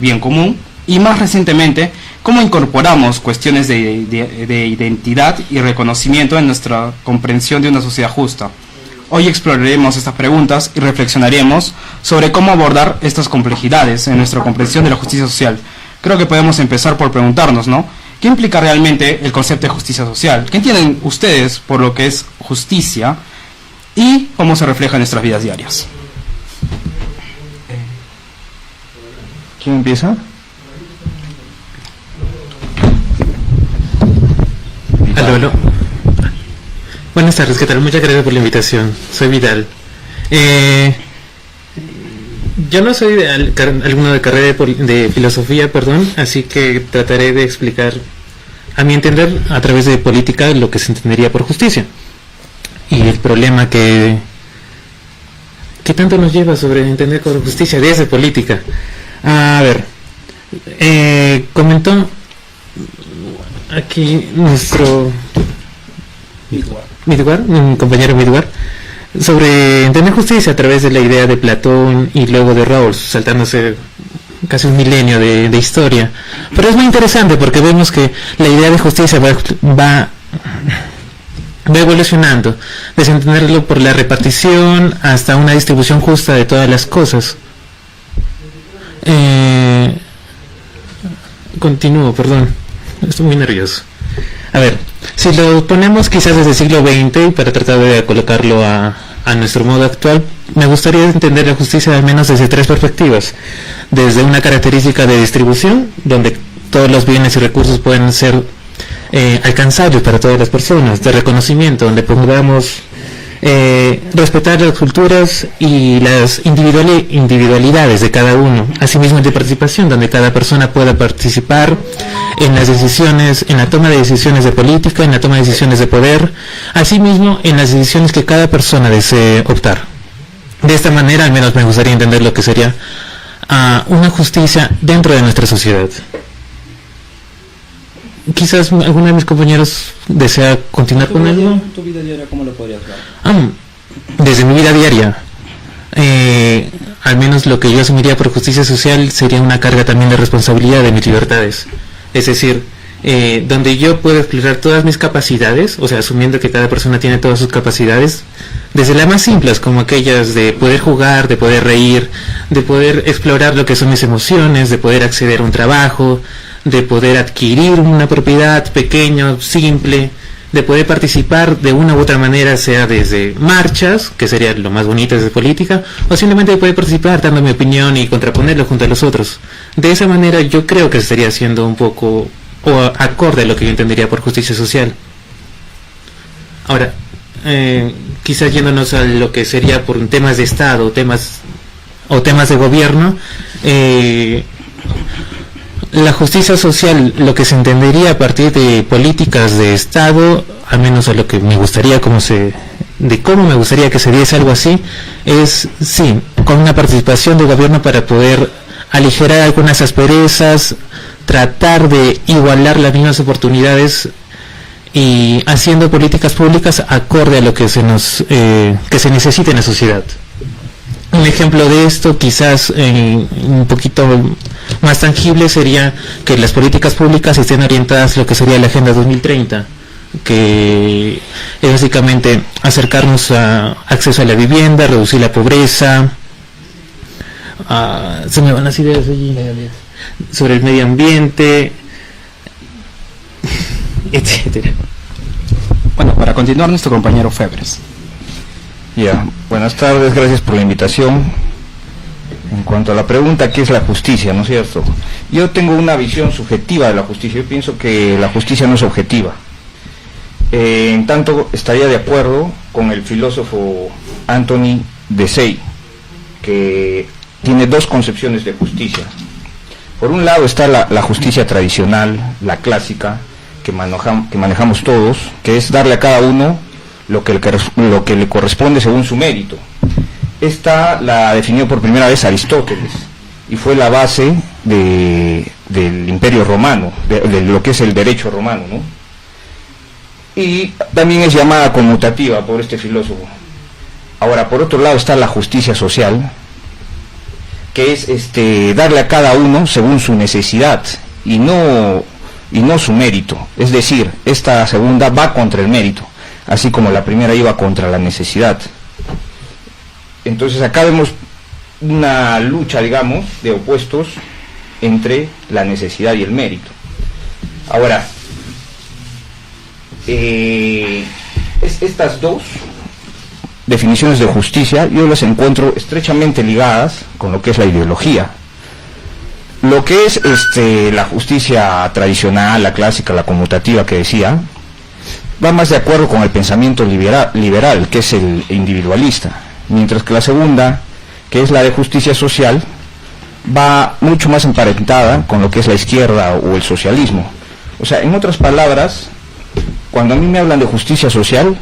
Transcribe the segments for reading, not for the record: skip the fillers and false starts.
bien común, y más recientemente, cómo incorporamos cuestiones de identidad y reconocimiento en nuestra comprensión de una sociedad justa. Hoy exploraremos estas preguntas y reflexionaremos sobre cómo abordar estas complejidades en nuestra comprensión de la justicia social. Creo que podemos empezar por preguntarnos, ¿no? ¿Qué implica realmente el concepto de justicia social? ¿Qué entienden ustedes por lo que es justicia y cómo se refleja en nuestras vidas diarias? ¿Quién empieza? Aló. Buenas tardes, ¿qué tal? Muchas gracias por la invitación. Soy Vidal. Yo no soy de alguno de carrera de filosofía, así que trataré de explicar, a mi entender, a través de política, lo que se entendería por justicia. Y el problema que tanto nos lleva sobre entender por justicia desde política. A ver, comentó aquí nuestro Midwar, mi compañero Midwar, sobre entender justicia a través de la idea de Platón y luego de Rawls, saltándose casi un milenio de historia. Pero es muy interesante porque vemos que la idea de justicia va evolucionando, desde entenderlo por la repartición hasta una distribución justa de todas las cosas. Continúo, perdón, estoy muy nervioso. A ver, si lo ponemos quizás desde el siglo XX para tratar de colocarlo a nuestro modo actual, me gustaría entender la justicia al menos desde tres perspectivas. Desde una característica de distribución, donde todos los bienes y recursos pueden ser alcanzables para todas las personas. De reconocimiento, donde podamos respetar las culturas y las individualidades de cada uno. Asimismo, de participación, donde cada persona pueda participar en las decisiones, en la toma de decisiones de política, en la toma de decisiones de poder, asimismo en las decisiones que cada persona desee optar. De esta manera, al menos me gustaría entender lo que sería una justicia dentro de nuestra sociedad. Quizás alguno de mis compañeros desea continuar con algo. ¿Tu vida diaria cómo lo podrías ver? Desde mi vida diaria, al menos lo que yo asumiría por justicia social sería una carga también de responsabilidad de mis libertades. Es decir, donde yo puedo explorar todas mis capacidades, o sea, asumiendo que cada persona tiene todas sus capacidades, desde las más simples, como aquellas de poder jugar, de poder reír, de poder explorar lo que son mis emociones, de poder acceder a un trabajo, de poder adquirir una propiedad pequeña, simple, de poder participar de una u otra manera, sea desde marchas, que sería lo más bonito desde política, o simplemente de poder participar dando mi opinión y contraponerlo junto a los otros. De esa manera yo creo que estaría haciendo un poco o acorde a lo que yo entendería por justicia social. Ahora, quizás yéndonos a lo que sería por temas de Estado, temas de gobierno, la justicia social, lo que se entendería a partir de políticas de Estado, al menos a lo que me gustaría de cómo me gustaría que se diese algo así, es sí, con una participación del gobierno para poder aligerar algunas asperezas, tratar de igualar las mismas oportunidades y haciendo políticas públicas acorde a lo que se necesita en la sociedad. Un ejemplo de esto, quizás un poquito más tangible, sería que las políticas públicas estén orientadas a lo que sería la Agenda 2030, que es básicamente acercarnos a acceso a la vivienda, reducir la pobreza, se me van las ideas allí, sobre el medio ambiente, etcétera. Bueno, para continuar, nuestro compañero Febres. Buenas tardes, gracias por la invitación. En cuanto a la pregunta, ¿qué es la justicia?, ¿no es cierto? Yo tengo una visión subjetiva de la justicia. Yo pienso que la justicia no es objetiva. En tanto, estaría de acuerdo con el filósofo Anthony de Say, que tiene dos concepciones de justicia. Por un lado está la justicia tradicional, la clásica, que manejamos todos, que es darle a cada uno lo que le corresponde según su mérito. Esta la definió por primera vez Aristóteles y fue la base del Imperio Romano, de lo que es el derecho romano, ¿no? Y también es llamada conmutativa por este filósofo. Ahora, por otro lado está la justicia social, que es darle a cada uno según su necesidad y no su mérito. Es decir, esta segunda va contra el mérito, así como la primera iba contra la necesidad. Entonces acá vemos una lucha, digamos, de opuestos entre la necesidad y el mérito. Ahora, estas dos definiciones de justicia yo las encuentro estrechamente ligadas con lo que es la ideología. Lo que es la justicia tradicional, la clásica, la conmutativa que decía, va más de acuerdo con el pensamiento liberal, que es el individualista, mientras que la segunda, que es la de justicia social, va mucho más emparentada con lo que es la izquierda o el socialismo. O sea, en otras palabras, cuando a mí me hablan de justicia social,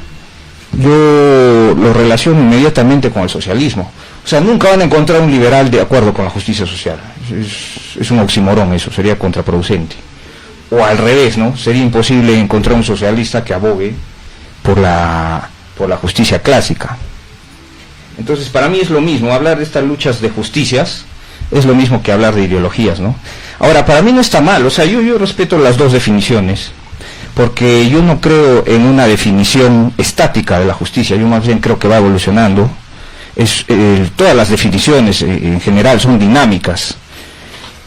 yo lo relaciono inmediatamente con el socialismo. O sea, nunca van a encontrar un liberal de acuerdo con la justicia social. Es un oxímoron, eso sería contraproducente. O al revés, ¿no? Sería imposible encontrar un socialista que abogue por la justicia clásica. Entonces, para mí es lo mismo, hablar de estas luchas de justicias es lo mismo que hablar de ideologías, ¿no? Ahora, para mí no está mal, o sea, yo respeto las dos definiciones, porque yo no creo en una definición estática de la justicia, yo más bien creo que va evolucionando. Todas las definiciones en general son dinámicas,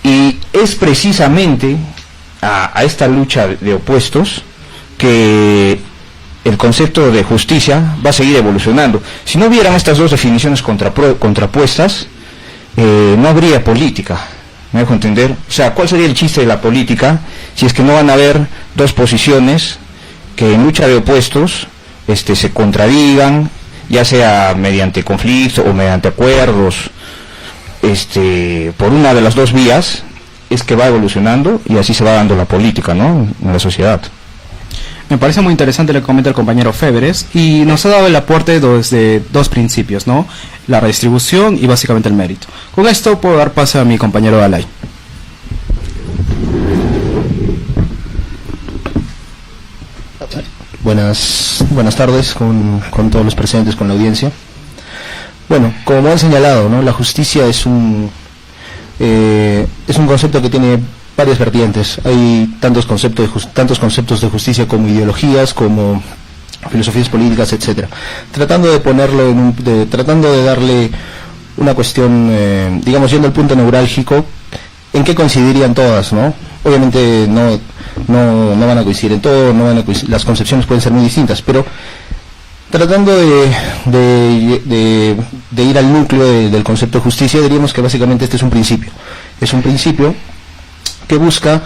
y es precisamente a esta lucha de opuestos que el concepto de justicia va a seguir evolucionando. Si no hubieran estas dos definiciones contrapuestas, no habría política, ¿me dejo entender? O sea, ¿cuál sería el chiste de la política si es que no van a haber dos posiciones que en lucha de opuestos se contradigan, ya sea mediante conflicto o mediante acuerdos, por una de las dos vías? Es que va evolucionando y así se va dando la política, ¿no?, en la sociedad. Me parece muy interesante lo que comenta el compañero Febres, y nos ha dado el aporte de dos principios, ¿no? La redistribución y básicamente el mérito. Con esto puedo dar paso a mi compañero Alay. Buenas tardes con todos los presentes, con la audiencia. Bueno, como han señalado, ¿no?, la justicia es un concepto que tiene varias vertientes. Hay tantos conceptos de justicia como ideologías, como filosofías políticas, etcétera. Tratando de darle una cuestión, digamos, yendo al punto neurálgico, ¿en qué coincidirían todas, no? Obviamente no van a coincidir en todo, las concepciones pueden ser muy distintas, pero tratando de ir al núcleo del concepto de justicia, diríamos que básicamente este es un principio. Es un principio que busca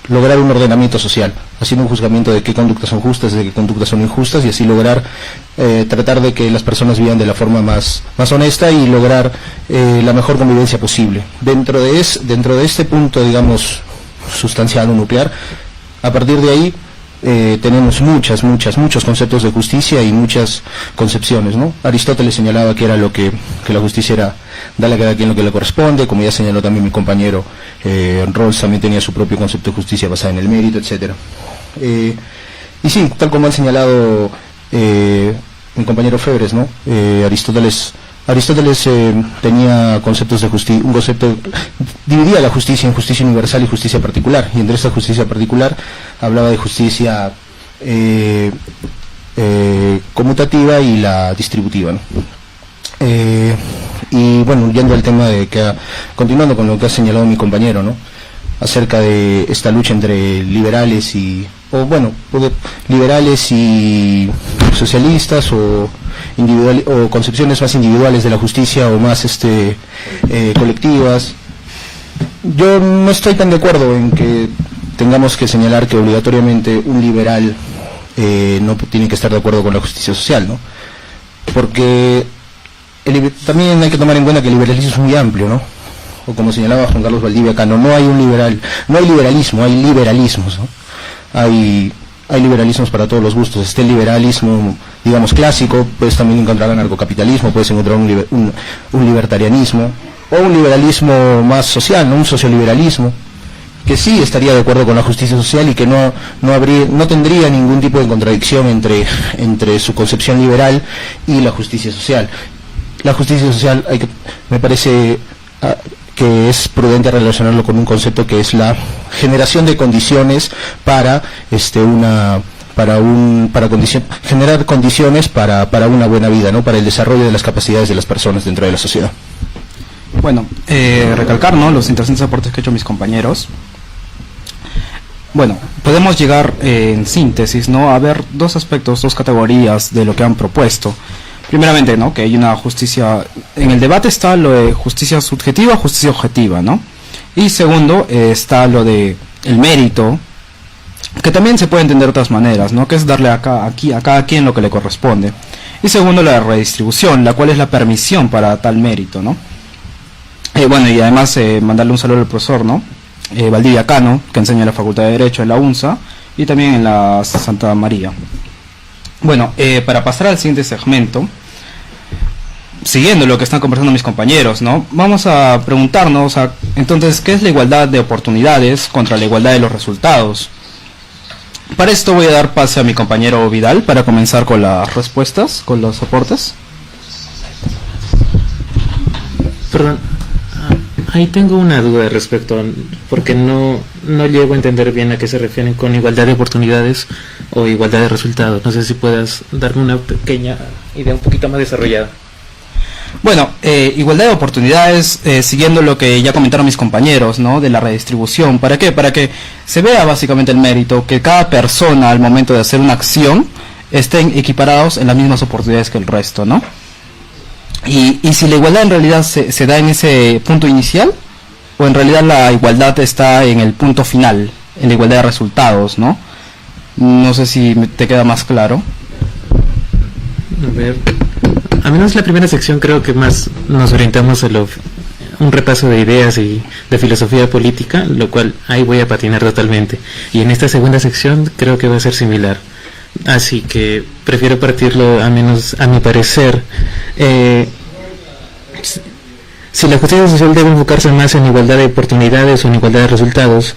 lograr un ordenamiento social, haciendo un juzgamiento de qué conductas son justas, de qué conductas son injustas, y así lograr tratar de que las personas vivan de la forma más honesta y lograr la mejor convivencia posible. Dentro de este punto, digamos, sustancial o nuclear, a partir de ahí tenemos muchos conceptos de justicia y muchas concepciones, ¿no? Aristóteles señalaba que la justicia era darle a cada quien lo que le corresponde, como ya señaló también mi compañero Rawls, también tenía su propio concepto de justicia basado en el mérito, etcétera. Y sí, tal como han señalado mi compañero Febres, ¿no? Aristóteles tenía conceptos de justicia, dividía la justicia en justicia universal y justicia particular, y entre esta justicia particular hablaba de justicia conmutativa y la distributiva, ¿no? Y bueno, yendo al tema continuando con lo que ha señalado mi compañero, ¿no?, acerca de esta lucha entre liberales y socialistas o concepciones más individuales de la justicia o más colectivas. Yo no estoy tan de acuerdo en que tengamos que señalar que obligatoriamente un liberal no tiene que estar de acuerdo con la justicia social, ¿no? Porque también hay que tomar en cuenta que el liberalismo es muy amplio, ¿no? O como señalaba Juan Carlos Valdivia Cano, no hay liberalismo, hay liberalismos, ¿no? Hay liberalismos para todos los gustos. Está el liberalismo, digamos, clásico, puedes también encontrar anarcocapitalismo, puedes encontrar un libertarianismo, o un liberalismo más social, ¿no?, un socioliberalismo, que sí estaría de acuerdo con la justicia social y que no tendría ningún tipo de contradicción entre su concepción liberal y la justicia social. la justicia social me parece que es prudente relacionarlo con un concepto que es la generación de condiciones para generar condiciones para una buena vida, ¿no? Para el desarrollo de las capacidades de las personas dentro de la sociedad. Bueno, recalcar, ¿no?, los interesantes aportes que han hecho mis compañeros. Bueno, podemos llegar en síntesis, ¿no?, a ver dos aspectos, dos categorías de lo que han propuesto. Primeramente, ¿no?, que hay una justicia, en el debate está lo de justicia subjetiva, justicia objetiva, ¿no? Y segundo, está lo de el mérito, que también se puede entender de otras maneras, ¿no?, que es darle a cada quien lo que le corresponde. Y segundo, la redistribución, la cual es la permisión para tal mérito, ¿no? Bueno, y además mandarle un saludo al profesor, ¿no?, Valdivia Cano, que enseña en la Facultad de Derecho en la UNSA y también en la Santa María. Bueno, para pasar al siguiente segmento, siguiendo lo que están conversando mis compañeros, ¿no?, vamos a preguntarnos, entonces, ¿qué es la igualdad de oportunidades contra la igualdad de los resultados? Para esto voy a dar pase a mi compañero Vidal para comenzar con las respuestas, con los aportes. Perdón, ahí tengo una duda respecto, porque no llego a entender bien a qué se refieren con igualdad de oportunidades o igualdad de resultados. No sé si puedas darme una pequeña idea un poquito más desarrollada. Bueno, igualdad de oportunidades, siguiendo lo que ya comentaron mis compañeros, ¿no?, de la redistribución. ¿Para qué? Para que se vea básicamente el mérito, que cada persona al momento de hacer una acción estén equiparados en las mismas oportunidades que el resto, ¿no? Y si la igualdad en realidad se da en ese punto inicial, o en realidad la igualdad está en el punto final, en la igualdad de resultados, ¿no? No sé si te queda más claro. A ver, al menos la primera sección creo que más nos orientamos a un repaso de ideas y de filosofía política, lo cual ahí voy a patinar totalmente. Y en esta segunda sección creo que va a ser similar. Así que prefiero partirlo, al menos a mi parecer. Si la justicia social debe enfocarse más en igualdad de oportunidades o en igualdad de resultados,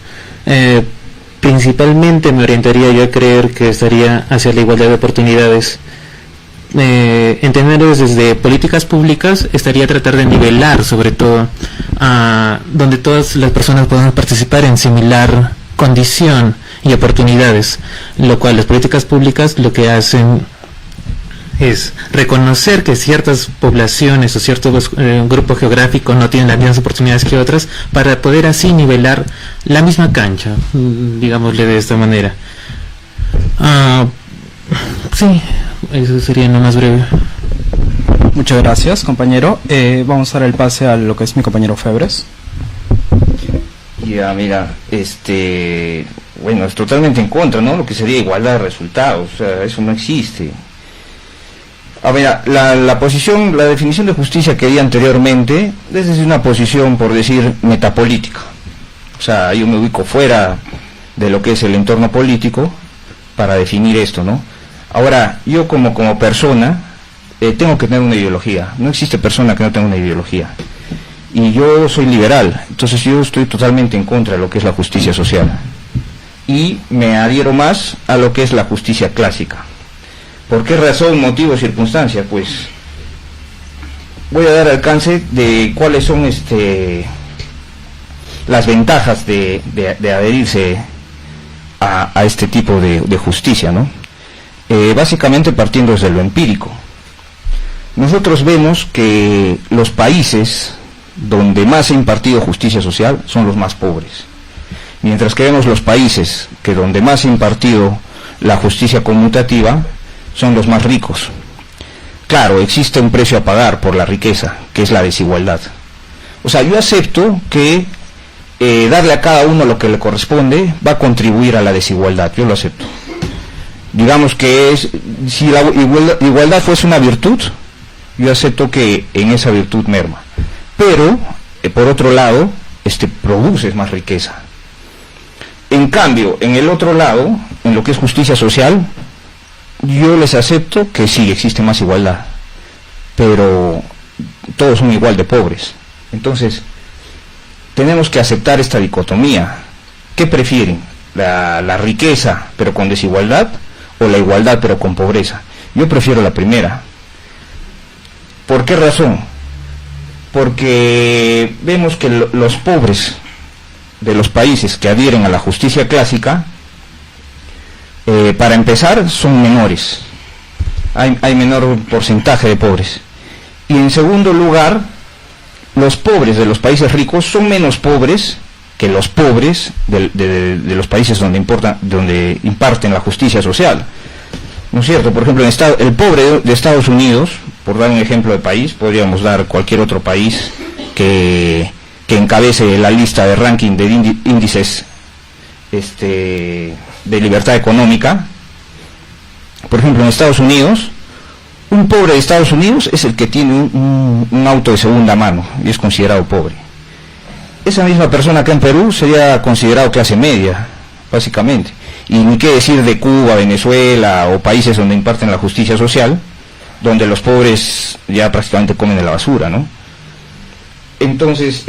principalmente me orientaría yo a creer que estaría hacia la igualdad de oportunidades. Entenderlo desde políticas públicas estaría tratar de nivelar, sobre todo, donde todas las personas puedan participar en similar condición y oportunidades, lo cual las políticas públicas lo que hacen es reconocer que ciertas poblaciones o ciertos grupos geográficos no tienen las mismas oportunidades que otras, para poder así nivelar la misma cancha, digámosle de esta manera. Sí, eso sería lo más breve. Muchas gracias, compañero. Vamos a dar el pase a lo que es mi compañero Febres. Ya, mira, bueno, es totalmente en contra, ¿no?, lo que sería igualdad de resultados, o sea, eso no existe. A ver, la definición de justicia que di anteriormente, es una posición, por decir, metapolítica. O sea, yo me ubico fuera de lo que es el entorno político para definir esto, ¿no? Ahora, yo como persona, tengo que tener una ideología. No existe persona que no tenga una ideología. Y yo soy liberal, entonces yo estoy totalmente en contra de lo que es la justicia social. Y me adhiero más a lo que es la justicia clásica. ¿Por qué razón, motivo, circunstancia? Pues voy a dar alcance de cuáles son las ventajas de adherirse a este tipo de justicia, ¿no? Básicamente partiendo desde lo empírico. Nosotros vemos que los países donde más se ha impartido justicia social son los más pobres, mientras que vemos los países que donde más se ha impartido la justicia conmutativa son los más ricos. Claro, existe un precio a pagar por la riqueza, que es la desigualdad. O sea, yo acepto que darle a cada uno lo que le corresponde va a contribuir a la desigualdad, yo lo acepto. Digamos que si la igualdad fuese una virtud, yo acepto que en esa virtud merma. Pero, por otro lado, produces más riqueza. En cambio, en el otro lado, en lo que es justicia social, yo les acepto que sí, existe más igualdad, pero todos son igual de pobres. Entonces, tenemos que aceptar esta dicotomía. ¿Qué prefieren? ¿La riqueza pero con desigualdad o la igualdad pero con pobreza? Yo prefiero la primera. ¿Por qué razón? Porque vemos que los pobres de los países que adhieren a la justicia clásica, para empezar, son menores. Hay menor porcentaje de pobres. Y en segundo lugar, los pobres de los países ricos son menos pobres que los pobres de los países donde imparten la justicia social. ¿No es cierto? Por ejemplo, el pobre de Estados Unidos, por dar un ejemplo de país, podríamos dar cualquier otro país que encabece la lista de ranking de índices de libertad económica. Por ejemplo, en Estados Unidos, un pobre de Estados Unidos es el que tiene un auto de segunda mano y es considerado pobre. Esa misma persona acá en Perú sería considerado clase media, básicamente. Y ni qué decir de Cuba, Venezuela o países donde imparten la justicia social, donde los pobres ya prácticamente comen de la basura, ¿no? Entonces,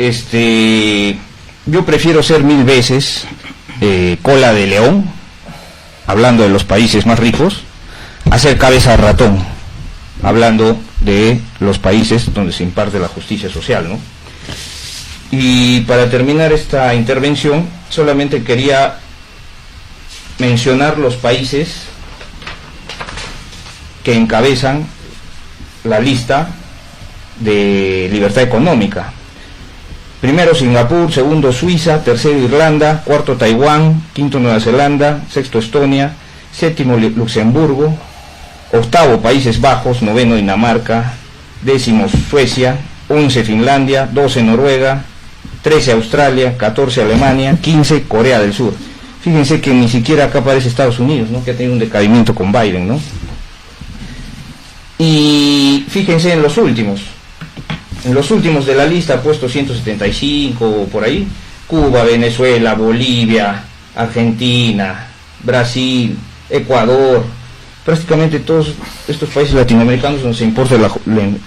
yo prefiero ser 1000 veces cola de león, hablando de los países más ricos, a ser cabeza de ratón, hablando de los países donde se imparte la justicia social, ¿no? Y para terminar esta intervención, solamente quería mencionar los países que encabezan la lista de libertad económica. Primero Singapur, segundo Suiza, tercero Irlanda, cuarto Taiwán, quinto Nueva Zelanda, sexto Estonia, séptimo Luxemburgo, octavo Países Bajos, noveno Dinamarca, décimo Suecia, 11 Finlandia, 12 Noruega, 13 Australia, 14 Alemania, 15 Corea del Sur. Fíjense que ni siquiera acá aparece Estados Unidos, ¿no? Que ha tenido un decaimiento con Biden, ¿no? Y fíjense en los últimos de la lista, puesto 175 o por ahí, Cuba, Venezuela, Bolivia, Argentina, Brasil, Ecuador, prácticamente todos estos países latinoamericanos donde se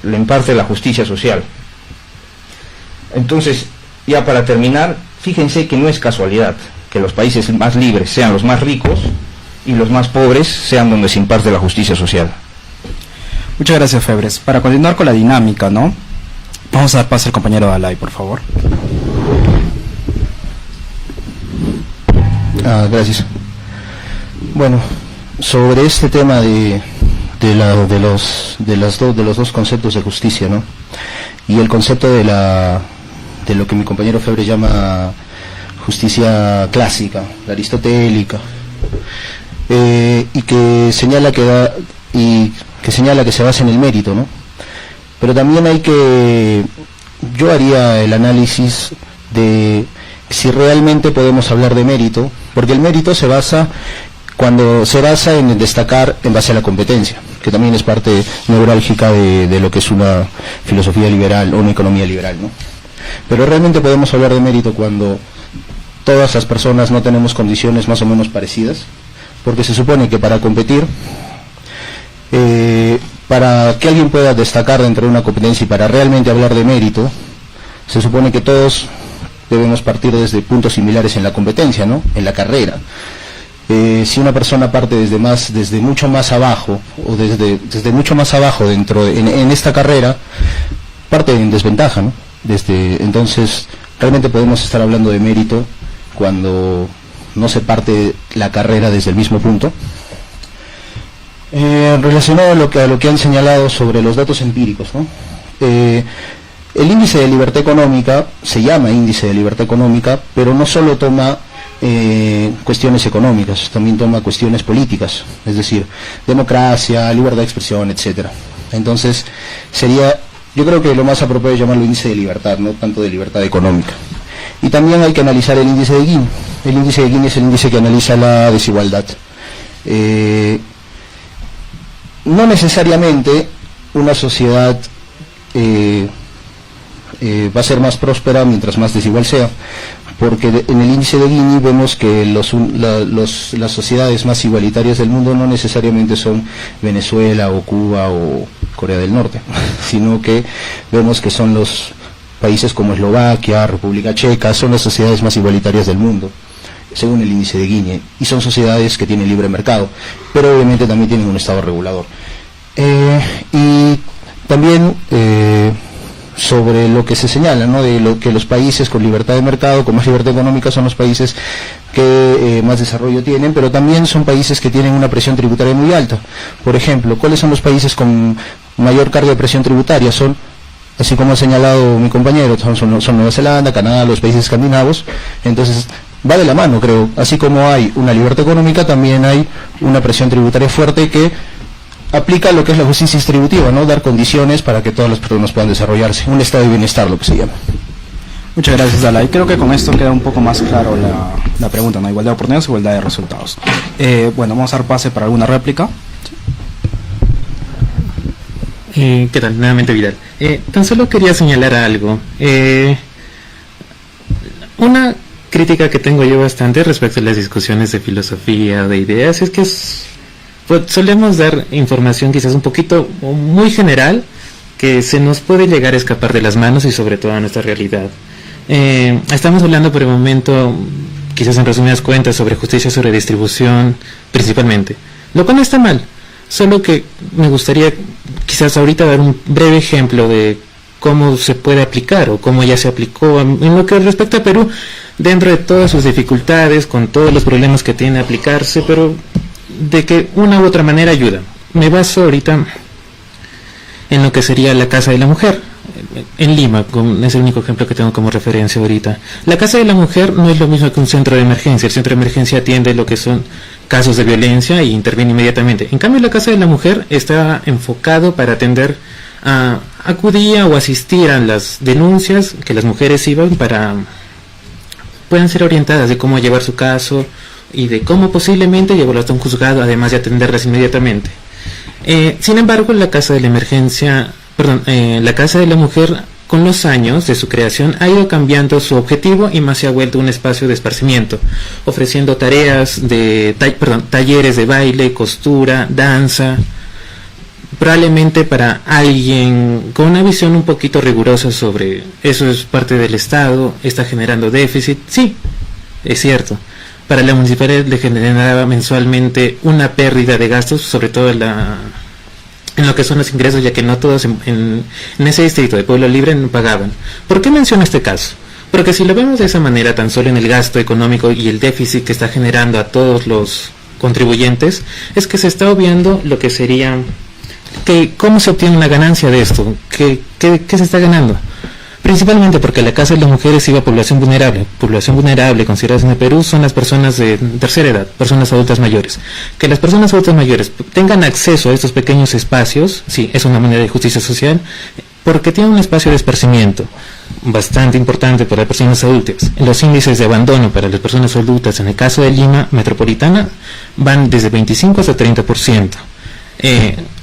le imparte la justicia social. Entonces, ya para terminar, fíjense que no es casualidad que los países más libres sean los más ricos y los más pobres sean donde se imparte la justicia social. Muchas gracias, Febres. Para continuar con la dinámica, ¿no? Vamos a dar paso al compañero Dalai, por favor. Gracias. Bueno, sobre este tema de los dos conceptos de justicia, ¿no? Y el concepto de lo que mi compañero Febre llama justicia clásica, la aristotélica, y que señala que se basa en el mérito, ¿no? Pero también yo haría el análisis de si realmente podemos hablar de mérito, porque el mérito se basa en destacar en base a la competencia, que también es parte neurálgica de lo que es una filosofía liberal o una economía liberal, ¿no? Pero realmente podemos hablar de mérito cuando todas las personas no tenemos condiciones más o menos parecidas, porque se supone que para competir, para que alguien pueda destacar dentro de una competencia y para realmente hablar de mérito, se supone que todos debemos partir desde puntos similares en la competencia, ¿no? En la carrera. Si una persona parte desde mucho más abajo, o desde mucho más abajo en esta carrera, parte en desventaja, ¿no? Entonces, realmente podemos estar hablando de mérito cuando no se parte la carrera desde el mismo punto. Relacionado a lo que han señalado sobre los datos empíricos, ¿no? El índice de libertad económica se llama índice de libertad económica, pero no solo toma cuestiones económicas, también toma cuestiones políticas, es decir, democracia, libertad de expresión, etcétera. Entonces, yo creo que lo más apropiado es llamarlo índice de libertad, no tanto de libertad económica. Y también hay que analizar el índice de Gini. El índice de Gini es el índice que analiza la desigualdad. No necesariamente una sociedad va a ser más próspera mientras más desigual sea, porque en el índice de Gini vemos que las sociedades más igualitarias del mundo no necesariamente son Venezuela o Cuba o Corea del Norte, sino que vemos que son los países como Eslovaquia, República Checa, son las sociedades más igualitarias del mundo, según el índice de Gini, y son sociedades que tienen libre mercado, pero obviamente también tienen un Estado regulador. Y también sobre lo que se señala, ¿no? De lo que los países con libertad de mercado, con más libertad económica, son los países que más desarrollo tienen, pero también son países que tienen una presión tributaria muy alta. Por ejemplo, ¿cuáles son los países con mayor carga de presión tributaria? Son, así como ha señalado mi compañero, son Nueva Zelanda, Canadá, los países escandinavos. Entonces va de la mano, creo. Así como hay una libertad económica, también hay una presión tributaria fuerte que aplica lo que es la justicia distributiva, ¿no? Dar condiciones para que todas las personas puedan desarrollarse. Un estado de bienestar, lo que se llama. Muchas gracias, Dalai. Creo que con esto queda un poco más claro la pregunta, ¿no? Igualdad de oportunidades, igualdad de resultados. Bueno, vamos a dar pase para alguna réplica. ¿Qué tal? Nuevamente Vidal. Tan solo quería señalar algo. Una crítica que tengo yo bastante respecto a las discusiones de filosofía, de ideas, es que pues, solemos dar información quizás un poquito muy general que se nos puede llegar a escapar de las manos y sobre todo a nuestra realidad. Estamos hablando por el momento, quizás en resumidas cuentas, sobre justicia, sobre distribución principalmente, lo cual no está mal, solo que me gustaría quizás ahorita dar un breve ejemplo de cómo se puede aplicar o cómo ya se aplicó en lo que respecta a Perú, dentro de todas sus dificultades, con todos los problemas que tiene aplicarse, pero de que una u otra manera ayuda. Me baso ahorita en lo que sería la Casa de la Mujer en Lima, es el único ejemplo que tengo como referencia ahorita. La Casa de la Mujer no es lo mismo que un centro de emergencia. El centro de emergencia atiende lo que son casos de violencia y interviene inmediatamente. En cambio, la Casa de la Mujer está enfocado para atender acudía o asistir a las denuncias que las mujeres iban para puedan ser orientadas de cómo llevar su caso y de cómo posiblemente llevarlo hasta un juzgado, además de atenderlas inmediatamente. Sin embargo, la Casa de la la Casa de la Mujer, con los años de su creación, ha ido cambiando su objetivo y más se ha vuelto un espacio de esparcimiento, ofreciendo tareas talleres de baile, costura, danza. Probablemente para alguien con una visión un poquito rigurosa sobre eso es parte del Estado, está generando déficit, sí, es cierto. Para la municipalidad le generaba mensualmente una pérdida de gastos, sobre todo en lo que son los ingresos, ya que no todos en ese distrito de Pueblo Libre no pagaban. ¿Por qué menciono este caso? Porque si lo vemos de esa manera, tan solo en el gasto económico y el déficit que está generando a todos los contribuyentes, es que se está obviando lo que sería cómo se obtiene una ganancia de esto, qué se está ganando. Principalmente porque la Casa de las Mujeres iba a población vulnerable. Población vulnerable, consideradas en el Perú, son las personas de tercera edad, personas adultas mayores. Que las personas adultas mayores tengan acceso a estos pequeños espacios, sí, es una manera de justicia social, porque tiene un espacio de esparcimiento bastante importante para las personas adultas. Los índices de abandono para las personas adultas, en el caso de Lima metropolitana, van desde 25 hasta 30%.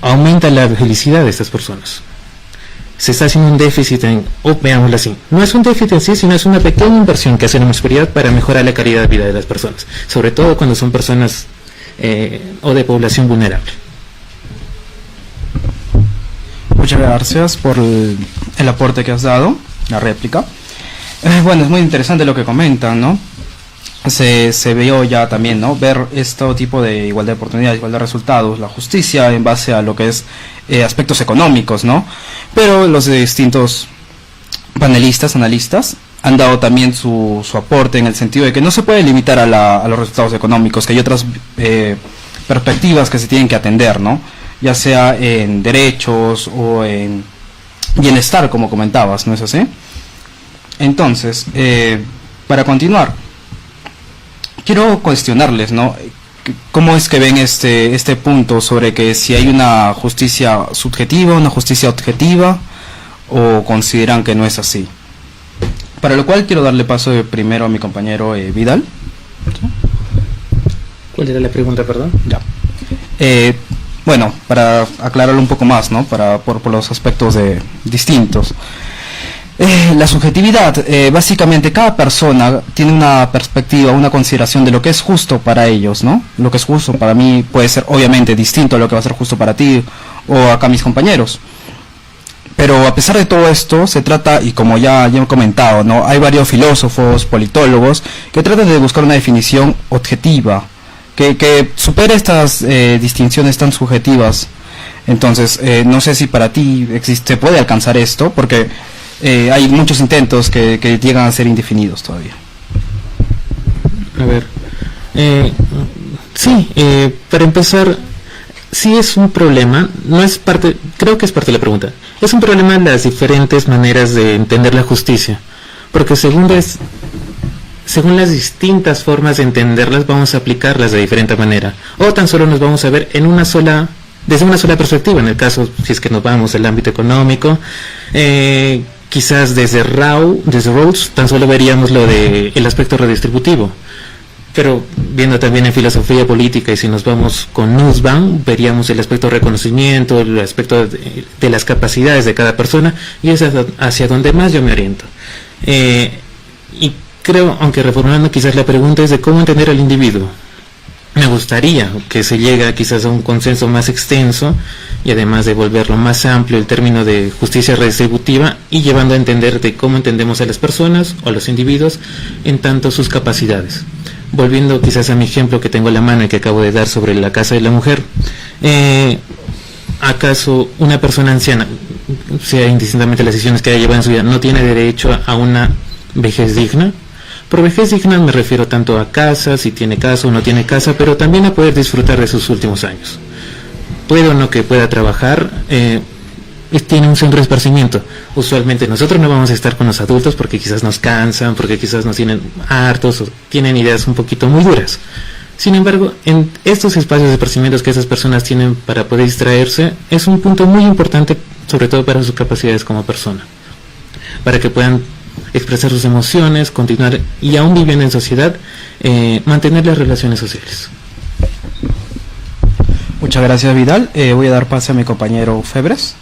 Aumenta la felicidad de estas personas. Se está haciendo un déficit veámoslo así, no es un déficit en sí, sino es una pequeña inversión que hace la municipalidad para mejorar la calidad de vida de las personas, sobre todo cuando son personas o de población vulnerable. Muchas gracias por el aporte que has dado, la réplica. Bueno, es muy interesante lo que comentan, ¿no? Se vio ya también, ¿no? Ver este tipo de igualdad de oportunidades, igualdad de resultados, la justicia en base a lo que es aspectos económicos, ¿no? Pero los distintos panelistas, analistas, han dado también su aporte en el sentido de que no se puede limitar a los resultados económicos, que hay otras perspectivas que se tienen que atender, ¿no? Ya sea en derechos o en bienestar, como comentabas, ¿no es así? Entonces, para continuar, quiero cuestionarles, ¿no? ¿Cómo es que ven este punto sobre que si hay una justicia subjetiva, una justicia objetiva, o consideran que no es así? Para lo cual quiero darle paso primero a mi compañero Vidal. ¿Cuál era la pregunta, perdón? Ya. Bueno, para aclararlo un poco más, ¿no? Por los aspectos distintos. La subjetividad, básicamente cada persona tiene una perspectiva, una consideración de lo que es justo para ellos, ¿no? Lo que es justo para mí puede ser obviamente distinto a lo que va a ser justo para ti o acá mis compañeros. Pero a pesar de todo esto, se trata, y como ya he comentado, ¿no? Hay varios filósofos, politólogos, que tratan de buscar una definición objetiva, que supere estas distinciones tan subjetivas Entonces, no sé si para ti se puede alcanzar esto, porque hay muchos intentos que llegan a ser indefinidos todavía. A ver, sí, para empezar, sí es un problema, no es parte, creo que es parte de la pregunta, es un problema las diferentes maneras de entender la justicia, porque según las distintas formas de entenderlas vamos a aplicarlas de diferente manera, o tan solo nos vamos a ver en desde una sola perspectiva. En el caso, si es que nos vamos al ámbito económico, quizás desde Rawls tan solo veríamos el aspecto redistributivo, pero viendo también en filosofía política, y si nos vamos con Nussbaum, veríamos el aspecto de reconocimiento, el aspecto de las capacidades de cada persona, y es hacia donde más yo me oriento. Y creo, aunque reformulando quizás la pregunta es de cómo entender al individuo, me gustaría que se llegue quizás a un consenso más extenso, y además de volverlo más amplio el término de justicia redistributiva, y llevando a entender de cómo entendemos a las personas o a los individuos en tanto sus capacidades. Volviendo quizás a mi ejemplo que tengo a la mano y que acabo de dar sobre la casa de la mujer, ¿acaso una persona anciana, sea indistintamente las decisiones que haya llevado en su vida, no tiene derecho a una vejez digna? Por vejez digna me refiero tanto a casa, si tiene casa o no tiene casa, pero también a poder disfrutar de sus últimos años. Puede o no que pueda trabajar, tiene un centro de esparcimiento. Usualmente nosotros no vamos a estar con los adultos porque quizás nos cansan, porque quizás nos tienen hartos o tienen ideas un poquito muy duras. Sin embargo, en estos espacios de esparcimientos que esas personas tienen para poder distraerse, es un punto muy importante, sobre todo para sus capacidades como persona, para que puedan expresar sus emociones, continuar y aún viviendo en sociedad, mantener las relaciones sociales. Muchas gracias, Vidal. Voy a dar pase a mi compañero Febres.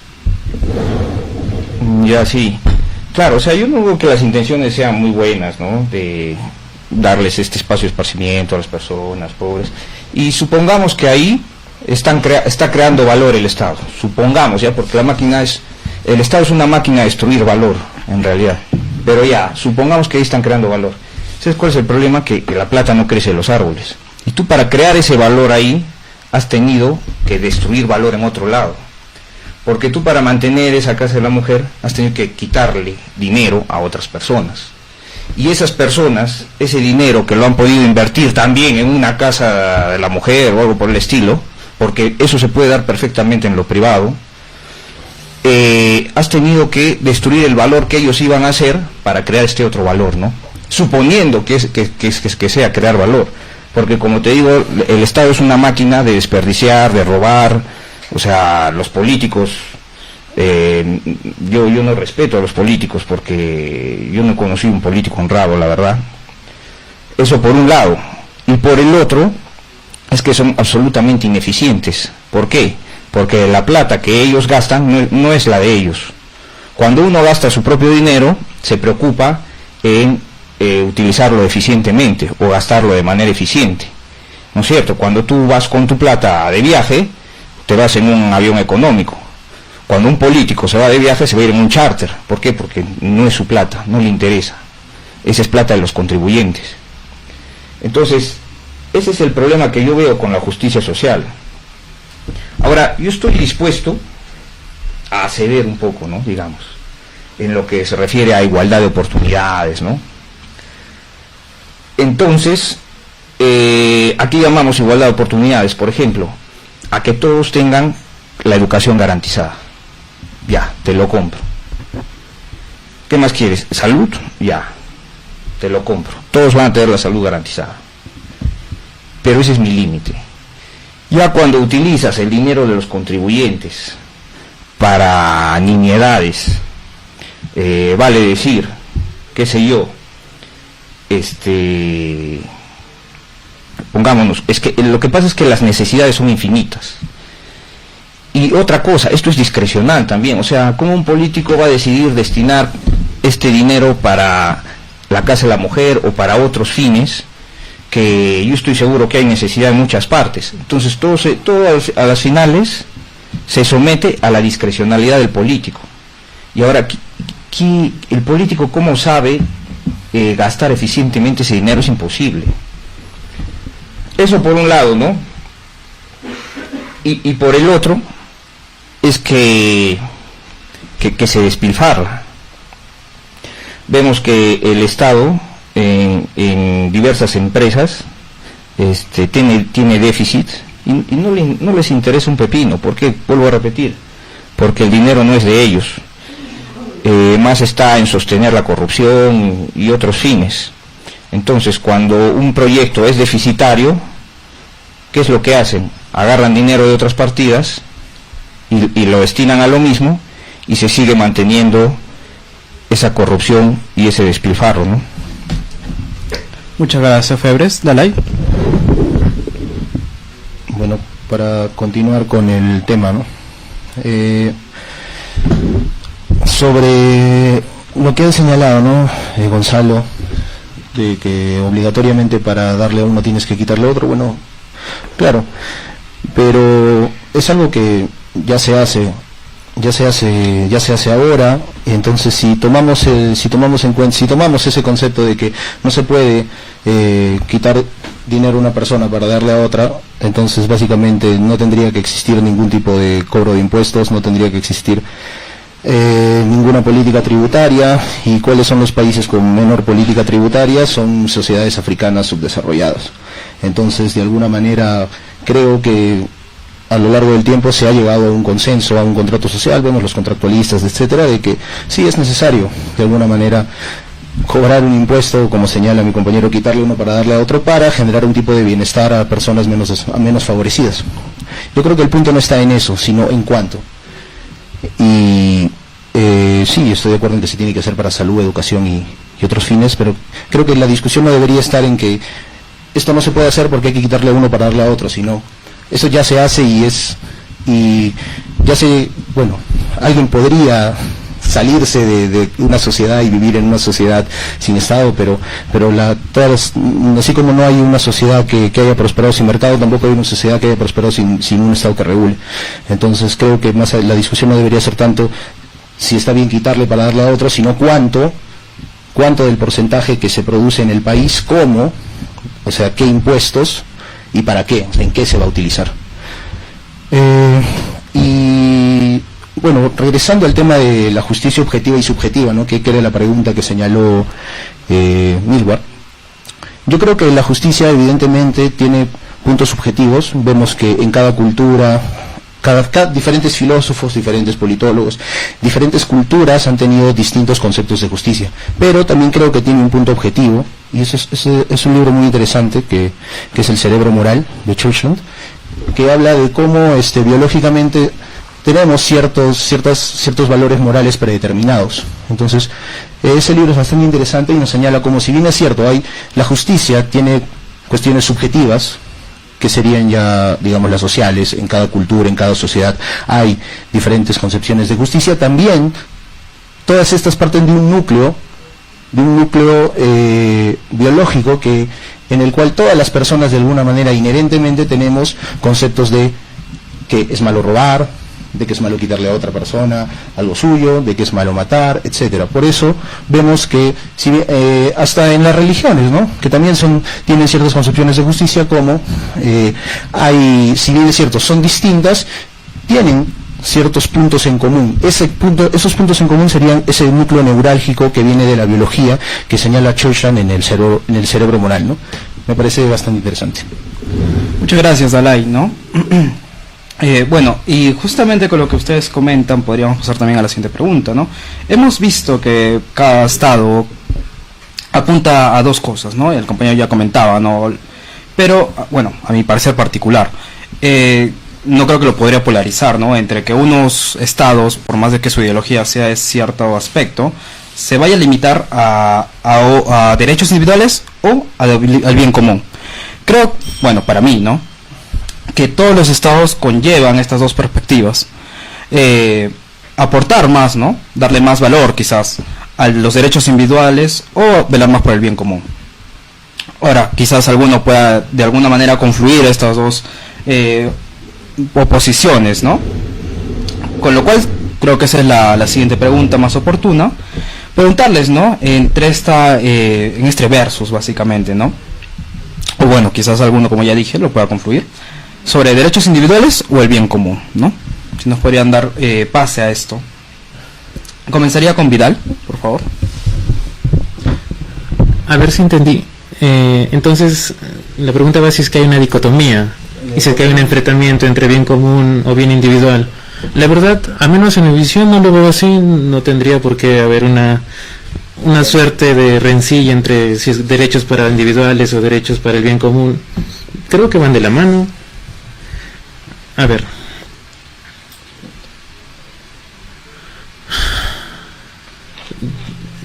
Ya, sí. Claro, o sea, yo no veo que las intenciones sean muy buenas, ¿no? De darles este espacio de esparcimiento a las personas pobres. Y supongamos que ahí está creando valor el Estado. Supongamos, ya, porque el Estado es una máquina de destruir valor, en realidad. Pero ya, supongamos que ahí están creando valor. ¿Sabes cuál es el problema? Que la plata no crece en los árboles. Y tú, para crear ese valor ahí, has tenido que destruir valor en otro lado. Porque tú, para mantener esa casa de la mujer, has tenido que quitarle dinero a otras personas. Y esas personas, ese dinero que lo han podido invertir también en una casa de la mujer o algo por el estilo, porque eso se puede dar perfectamente en lo privado, has tenido que destruir el valor que ellos iban a hacer para crear este otro valor, ¿no? Suponiendo que sea crear valor. Porque, como te digo, el Estado es una máquina de desperdiciar, de robar. O sea, los políticos, yo no respeto a los políticos porque yo no conocí un político honrado, la verdad. Eso por un lado. Y por el otro, es que son absolutamente ineficientes. ¿Por qué? Porque la plata que ellos gastan no es la de ellos. Cuando uno gasta su propio dinero, se preocupa en utilizarlo eficientemente o gastarlo de manera eficiente, ¿no es cierto? Cuando tú vas con tu plata de viaje, te vas en un avión económico. Cuando un político se va de viaje, se va a ir en un charter. ¿Por qué? Porque no es su plata, no le interesa. Esa es plata de los contribuyentes. Entonces, ese es el problema que yo veo con la justicia social. Ahora, yo estoy dispuesto a ceder un poco, ¿no? Digamos, en lo que se refiere a igualdad de oportunidades, ¿no? Entonces, aquí llamamos igualdad de oportunidades, por ejemplo, a que todos tengan la educación garantizada. Ya, te lo compro. ¿Qué más quieres? ¿Salud? Ya, te lo compro. Todos van a tener la salud garantizada. Pero ese es mi límite. Ya cuando utilizas el dinero de los contribuyentes para nimiedades, vale decir, qué sé yo, pongámonos, es que lo que pasa es que las necesidades son infinitas. Y otra cosa, esto es discrecional también, o sea, ¿cómo un político va a decidir destinar este dinero para la casa de la mujer o para otros fines? Que yo estoy seguro que hay necesidad en muchas partes. Entonces todo a las finales se somete a la discrecionalidad del político. Y ahora, el político, ¿cómo sabe gastar eficientemente ese dinero? Es imposible. Eso por un lado, ¿no? Y por el otro, es que se despilfarra. Vemos que el Estado en diversas empresas tiene déficit y no les interesa un pepino. ¿Por qué? Vuelvo a repetir, porque el dinero no es de ellos. Más está en sostener la corrupción y otros fines. Entonces, cuando un proyecto es deficitario, ¿qué es lo que hacen? Agarran dinero de otras partidas y lo destinan a lo mismo, y se sigue manteniendo esa corrupción y ese despilfarro, ¿no? Muchas gracias, Febres. Dalai. Bueno, para continuar con el tema, ¿no? Sobre lo que ha señalado, ¿no? Gonzalo, de que obligatoriamente para darle a uno tienes que quitarle a otro, bueno, claro, pero es algo que ya se hace ahora. Entonces, si tomamos ese concepto de que no se puede quitar dinero a una persona para darle a otra, entonces básicamente no tendría que existir ningún tipo de cobro de impuestos, no tendría que existir ninguna política tributaria. ¿Y cuáles son los países con menor política tributaria? Son sociedades africanas subdesarrolladas. Entonces, de alguna manera, creo que a lo largo del tiempo se ha llegado a un consenso, a un contrato social, vemos los contractualistas, etcétera, de que sí es necesario, de alguna manera, cobrar un impuesto, como señala mi compañero, quitarle uno para darle a otro, para generar un tipo de bienestar a personas menos favorecidas. Yo creo que el punto no está en eso, sino en cuánto. Y sí, estoy de acuerdo en que se tiene que hacer para salud, educación y otros fines, pero creo que la discusión no debería estar en que esto no se puede hacer porque hay que quitarle a uno para darle a otro, sino eso ya se hace bueno, alguien podría salirse de una sociedad y vivir en una sociedad sin Estado, pero así como no hay una sociedad que haya prosperado sin mercado, tampoco hay una sociedad que haya prosperado sin un Estado que regule. Entonces creo que más la discusión no debería ser tanto si está bien quitarle para darle a otro, sino cuánto del porcentaje que se produce en el país, cómo, o sea, qué impuestos y para qué, o sea, en qué se va a utilizar. Y bueno, regresando al tema de la justicia objetiva y subjetiva, ¿no? Que era la pregunta que señaló Milward. Yo creo que la justicia evidentemente tiene puntos subjetivos. Vemos que en cada cultura, diferentes filósofos, diferentes politólogos, diferentes culturas han tenido distintos conceptos de justicia, pero también creo que tiene un punto objetivo, y eso es un libro muy interesante que es El cerebro moral, de Churchland, que habla de cómo biológicamente tenemos ciertos valores morales predeterminados. Entonces, ese libro es bastante interesante y nos señala cómo, si bien es cierto, la justicia tiene cuestiones subjetivas, que serían ya, digamos, las sociales. En cada cultura, en cada sociedad hay diferentes concepciones de justicia. También todas estas parten de un núcleo biológico en el cual todas las personas de alguna manera inherentemente tenemos conceptos de que es malo robar, de que es malo quitarle a otra persona algo suyo, de que es malo matar, etcétera. Por eso vemos que hasta en las religiones, ¿no?, que también tienen ciertas concepciones de justicia, como si bien es cierto, son distintas, tienen ciertos puntos en común. Esos puntos en común serían ese núcleo neurálgico que viene de la biología, que señala Churchland en el cerebro moral, ¿no? Me parece bastante interesante. Muchas gracias, Dalai, ¿no? Bueno, y justamente con lo que ustedes comentan, podríamos pasar también a la siguiente pregunta, ¿no? Hemos visto que cada estado apunta a dos cosas, ¿no? El compañero ya comentaba, ¿no? Pero, bueno, a mi parecer particular, no creo que lo podría polarizar, ¿no?, entre que unos estados, por más de que su ideología sea de cierto aspecto, se vaya a limitar a derechos individuales o al bien común. Creo, bueno, para mí, ¿no?, que todos los estados conllevan estas dos perspectivas. Aportar más, ¿no?, darle más valor quizás a los derechos individuales o velar más por el bien común. Ahora, quizás alguno pueda de alguna manera confluir estas dos oposiciones, ¿no? Con lo cual creo que esa es la siguiente pregunta más oportuna. Preguntarles, ¿no?, en este versus, básicamente, ¿no? O bueno, quizás alguno, como ya dije, lo pueda confluir sobre derechos individuales o el bien común, ¿no? si nos podrían dar pase a esto. Comenzaría con Vidal, por favor. A ver si entendí. Entonces, la pregunta va si es que hay una dicotomía, y si es que hay un enfrentamiento entre bien común o bien individual. La verdad, a menos en mi visión no lo veo así, no tendría por qué haber una suerte de rencilla entre si es derechos para individuales o derechos para el bien común. Creo que van de la mano. A ver.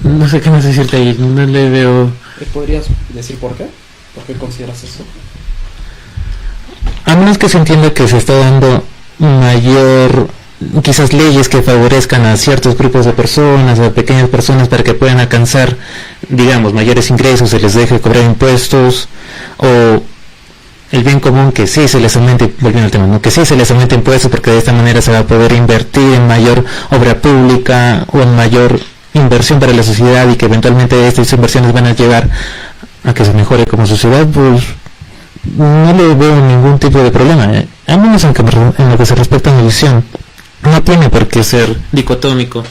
No sé qué más decirte ahí, no le veo... ¿Podrías decir por qué? ¿Por qué consideras eso? A menos que se entienda que se está dando mayor, quizás leyes que favorezcan a ciertos grupos de personas, a pequeñas personas para que puedan alcanzar, digamos, mayores ingresos, se les deje cobrar impuestos, o el bien común que sí se les aumente, volviendo al tema, ¿no? Que sí se les aumente impuestos porque de esta manera se va a poder invertir en mayor obra pública o en mayor inversión para la sociedad y que eventualmente estas inversiones van a llegar a que se mejore como sociedad, pues no le veo ningún tipo de problema, al menos en lo que se respecta a mi visión. No tiene por qué ser dicotómico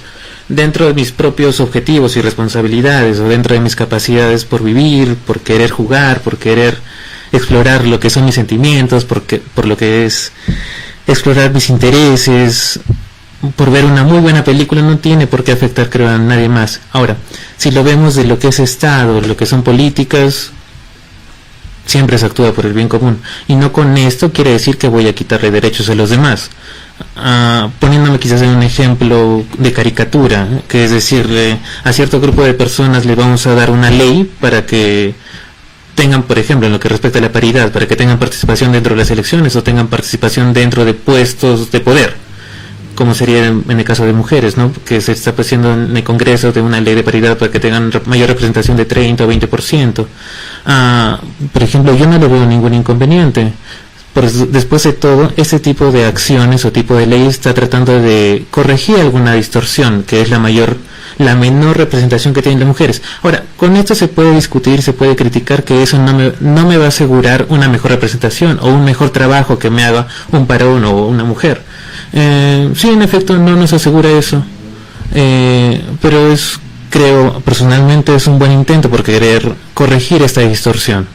dentro de mis propios objetivos y responsabilidades, o dentro de mis capacidades por vivir, por querer jugar, por querer explorar lo que son mis sentimientos, por lo que es explorar mis intereses, por ver una muy buena película. No tiene por qué afectar, creo, a nadie más. Ahora, si lo vemos de lo que es Estado, lo que son políticas, siempre se actúa por el bien común, y no con esto quiere decir que voy a quitarle derechos a los demás. Poniéndome quizás en un ejemplo de caricatura, que es decirle a cierto grupo de personas le vamos a dar una ley para que tengan, por ejemplo, en lo que respecta a la paridad, para que tengan participación dentro de las elecciones o tengan participación dentro de puestos de poder, como sería en el caso de mujeres, ¿no? Que se está haciendo en el Congreso de una ley de paridad para que tengan mayor representación de 30 o 20%. Por ejemplo, yo no le veo ningún inconveniente. Después de todo, ese tipo de acciones o tipo de ley está tratando de corregir alguna distorsión, que es la menor representación que tienen las mujeres. Ahora, con esto se puede discutir, se puede criticar que eso no me va a asegurar una mejor representación o un mejor trabajo que me haga un varón o una mujer. Sí, en efecto, no nos asegura eso, pero creo personalmente es un buen intento por querer corregir esta distorsión,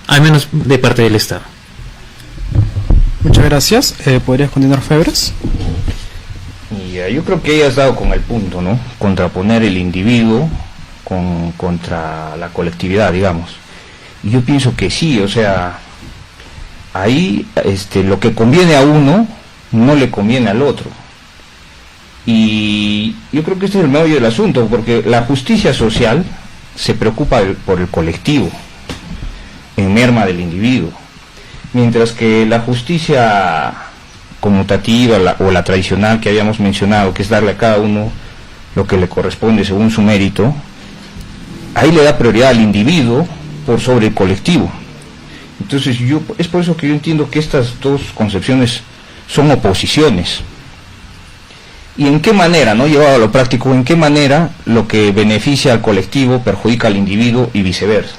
al menos de parte del Estado. Muchas gracias. ¿Podrías continuar, Febres? Yo creo que ella has dado con el punto, ¿no? Contraponer el individuo contra la colectividad, digamos. Y yo pienso que sí, o sea, ahí lo que conviene a uno no le conviene al otro. Y yo creo que este es el meollo del asunto, porque la justicia social se preocupa por el colectivo en merma del individuo, mientras que la justicia conmutativa o la tradicional que habíamos mencionado, que es darle a cada uno lo que le corresponde según su mérito, ahí le da prioridad al individuo por sobre el colectivo. Entonces es por eso que yo entiendo que estas dos concepciones son oposiciones. ¿Y en qué manera, no llevado a lo práctico, en qué manera lo que beneficia al colectivo perjudica al individuo y viceversa?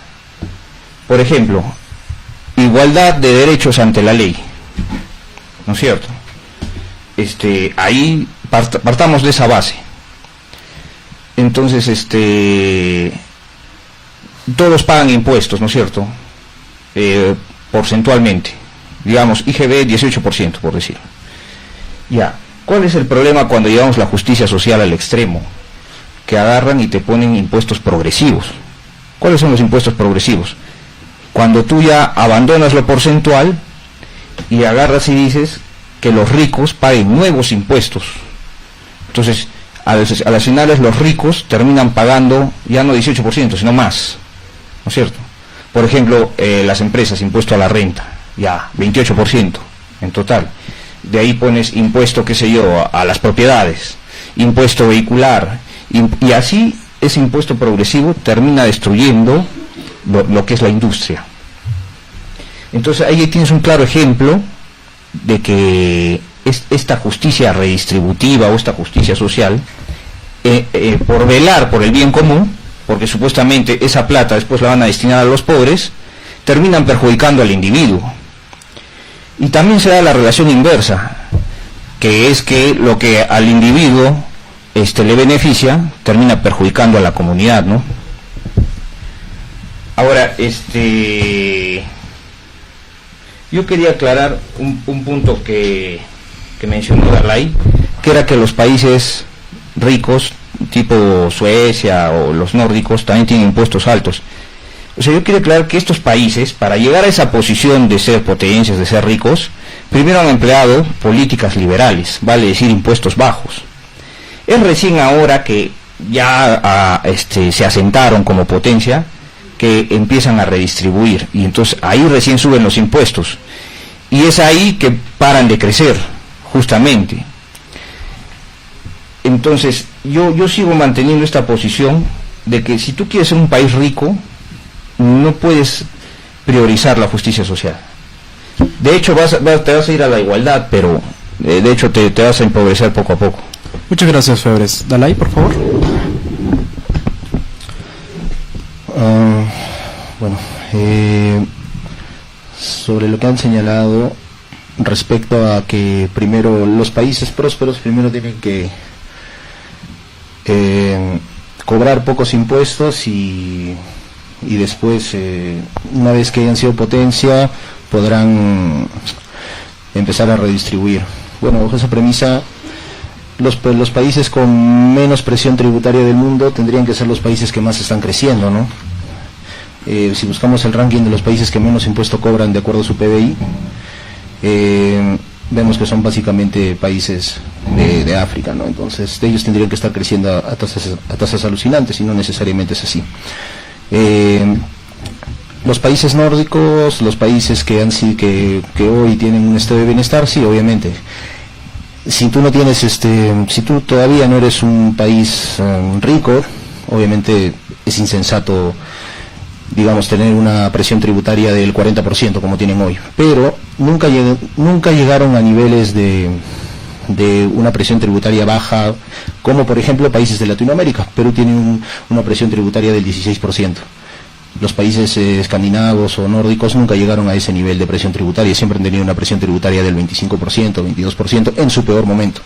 Por ejemplo, igualdad de derechos ante la ley, ¿no es cierto? Ahí partamos de esa base. Entonces, todos pagan impuestos, ¿no es cierto? Porcentualmente, digamos, IGB 18%, por decir. Ya, ¿cuál es el problema cuando llevamos la justicia social al extremo? Que agarran y te ponen impuestos progresivos. ¿Cuáles son los impuestos progresivos? Cuando tú ya abandonas lo porcentual y agarras y dices que los ricos paguen nuevos impuestos. Entonces, a las finales los ricos terminan pagando ya no 18%, sino más, ¿no es cierto? Por ejemplo, las empresas, impuesto a la renta, ya 28% en total. De ahí pones impuesto, qué sé yo, a las propiedades, impuesto vehicular, y así ese impuesto progresivo termina destruyendo lo que es la industria. Entonces ahí tienes un claro ejemplo de que esta justicia redistributiva o esta justicia social, por velar por el bien común, porque supuestamente esa plata después la van a destinar a los pobres, terminan perjudicando al individuo. Y también se da la relación inversa, que es que lo que al individuo le beneficia termina perjudicando a la comunidad, ¿no? Ahora, yo quería aclarar un punto que mencionó Dalai, que era que los países ricos, tipo Suecia o los nórdicos, también tienen impuestos altos. O sea, yo quiero aclarar que estos países, para llegar a esa posición de ser potencias, de ser ricos, primero han empleado políticas liberales, vale decir, impuestos bajos. Es recién ahora que ya se asentaron como potencia, que empiezan a redistribuir, y entonces ahí recién suben los impuestos, y es ahí que paran de crecer, justamente. Entonces, yo sigo manteniendo esta posición de que si tú quieres ser un país rico, no puedes priorizar la justicia social. De hecho, te vas a ir a la igualdad, pero de hecho te vas a empobrecer poco a poco. Muchas gracias, Febres. Dalai, por favor. Bueno, sobre lo que han señalado respecto a que primero los países prósperos primero tienen que cobrar pocos impuestos y después, una vez que hayan sido potencia, podrán empezar a redistribuir. Bueno, bajo esa premisa, los países con menos presión tributaria del mundo tendrían que ser los países que más están creciendo, ¿no? Si buscamos el ranking de los países que menos impuesto cobran de acuerdo a su PBI, vemos que son básicamente países de África, ¿no? Entonces ellos tendrían que estar creciendo a tasas alucinantes, y no necesariamente es así. Los países nórdicos, los países que hoy tienen un estado de bienestar, sí, obviamente. Si tú no tienes si tú todavía no eres un país rico, obviamente es insensato, digamos, tener una presión tributaria del 40% como tienen hoy, pero nunca llegaron a niveles de una presión tributaria baja, como por ejemplo países de Latinoamérica. Perú tiene una presión tributaria del 16%. Los países escandinavos o nórdicos nunca llegaron a ese nivel de presión tributaria, siempre han tenido una presión tributaria del 25%, 22% en su peor momento.